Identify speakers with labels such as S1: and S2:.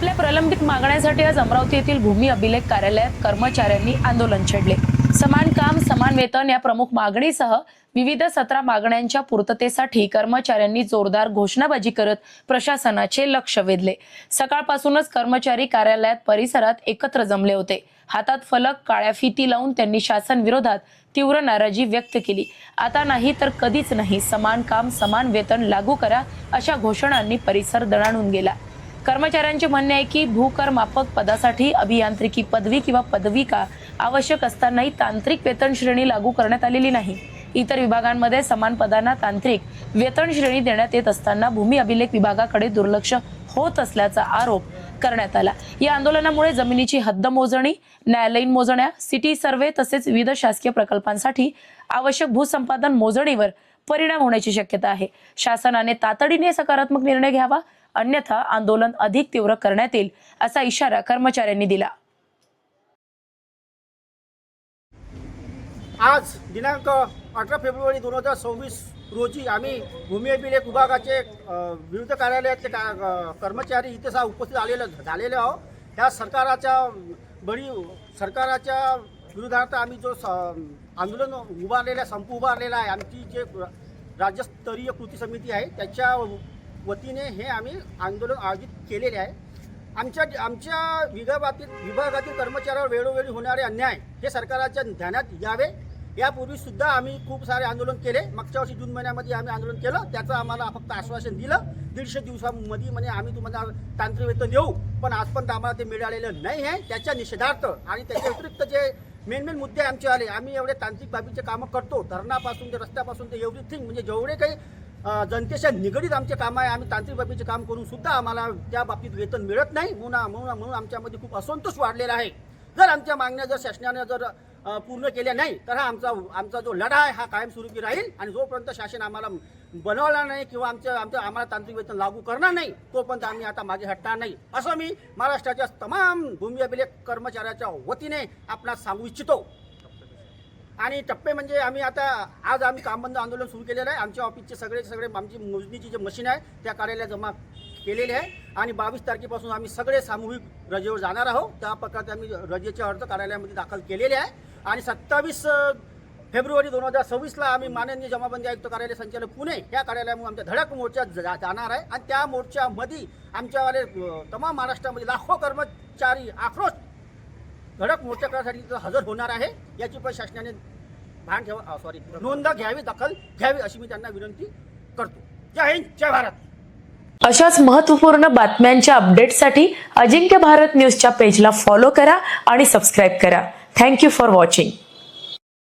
S1: आपल्या प्रलंबित मागण्यांसाठी आज अमरावती येथील भूमी अभिलेख कार्यालयात कर्मचाऱ्यांनी आंदोलन छेडले। समान काम समान वेतन या प्रमुख मागणीसह विविध 17 मागण्यांच्या पूर्ततेसाठी कर्मचाऱ्यांनी जोरदार घोषणाबाजी करत प्रशासनाचे लक्ष वेधले। सकाळपासूनच कर्मचारी कार्यालयात परिसरात एकत्र जमले होते। हातात फलक, काळ्या फिती लावून त्यांनी शासन विरोधात तीव्र नाराजी व्यक्त केली। आता नाही तर कधीच नाही, समान काम समान वेतन लागू करा, अशा घोषणांनी परिसर दणाणून गेला। कर्मचाऱ्यांचे म्हणणे आहे की भूकर मापक पदासाठी अभियांत्रिकी पदवी किंवा पदविका आवश्यक असतानाही तांत्रिक वेतन श्रेणी लागू करण्यात आलेली नाही। इतर विभागांमध्ये समान पदांना तांत्रिक वेतन श्रेणी देण्यात येत असताना भूमी अभिलेख विभागाकडे दुर्लक्ष होत असल्याचा आरोप करण्यात आला। या आंदोलनामुळे जमिनीची हद्द मोजणी, न्यायालयीन मोजण्या, सिटी सर्व्हे तसेच विविध शासकीय प्रकल्पांसाठी आवश्यक भूसंपादन मोजणीवर परिणाम होण्याची शक्यता आहे। शासनाने तातडीने सकारात्मक निर्णय घ्यावा, अन्यथा आंदोलन अधिक तीव्र करण्यात येईल, असा इशारा कर्मचाऱ्यांनी दिला।
S2: आज दिनांक 18 फेब्रुवारी 2026 रोजी आम्ही भूमी अभिलेख विभागाचे विविध कार्यालयातले कर्मचारी इथे उपस्थित झालेले आहोत। त्या सरकाराच्या विरोधात आम्ही जो आंदोलन संप उभारलेला आहे, आमची जे राज्यस्तरीय कृती समिती आहे त्याच्या वतीने हे आम्ही आंदोलन आयोजित केलेले आहे। आमच्या विभागातील कर्मचाऱ्यांवर वेळोवेळी होणारे अन्याय हे सरकारच्या ध्यानात यावे। यापूर्वी सुद्धा आम्ही खूप सारे आंदोलन केले। मागच्या वर्षी जून महिन्यामध्ये आम्ही आंदोलन केलं, त्याचं आम्हाला फक्त आश्वासन दिलं 150 दिवसांमध्ये म्हणजे आम्ही तुम्हाला तांत्रिक वेतन देऊ, पण आजपर्यंत आम्हाला ते मिळालेलं नाही आहे। त्याच्या निषेधार्थ आणि त्याच्या व्यतिरिक्त जे मेन मुद्दे आमचे आले, आम्ही एवढे तांत्रिक बाबीचे कामं करतो, धरणापासून ते रस्त्यापासून ते एव्हरीथिंग म्हणजे जेवढे काही जनतेच्या निगडीत आमचे काम आहे, आम्ही तांत्रिक बाबीचे काम करून सुद्धा आम्हाला त्या बाबतीत वेतन मिळत नाही। म्हणून आमच्यामध्ये खूप असंतोष वाढलेला आहे। जर आमच्या मागण्या जर शासनाने जर पूर्ण केल्या नाही तर हा आमचा जो लढा आहे हा कायमस्वरूपी राहील आणि जोपर्यंत शासन आम्हाला बनवला नाही किंवा आम्हाला तांत्रिक वेतन लागू करणार नाही तोपर्यंत आम्ही आता मागे हटणार नाही, असं मी महाराष्ट्राच्या तमाम भूमी अभिलेख कर्मचाऱ्याच्या वतीने आपणास सांगू इच्छितो। आणि टप्पे म्हणजे आज आम्ही कामबंद आंदोलन सुरू केलेलं आहे। आमच्या ऑफिसचे सगळे आमची मोजणीची जे मशीन आहे त्या कार्यालयात जमा केलेले आहे आणि 22 तारखेपासून आम्ही सगळे सामूहिक रजेवर जाणार आहोत। त्या प्रकारे आम्ही रजेचे अर्ज कार्यालयामध्ये दाखल केलेले आहे आणि 27 फेब्रुवारी 2026 ला आम्ही माननीय जमाबंदी आयुक्त कार्यालय संचालक पुणे या कार्यालयामध्ये आमच्या धडक मोर्चात जाणार आहे आणि त्या मोर्चामध्ये आमच्यावाले तमाम महाराष्ट्रामध्ये लाखो कर्मचारी आक्रोश धडक मोर्चा करण्यासाठी हजर होणार आहे। याची पण शासनाने नोंद घ्यावी, दखल घ्यावी अशी मी त्यांना विनंती करतो। जय हिंद, जय भारत।
S1: अशाच महत्त्वपूर्ण बातम्यांच्या अपडेटसाठी अजिंक्य भारत न्यूजच्या पेजला फॉलो करा आणि सबस्क्राईब करा। Thank you for watching.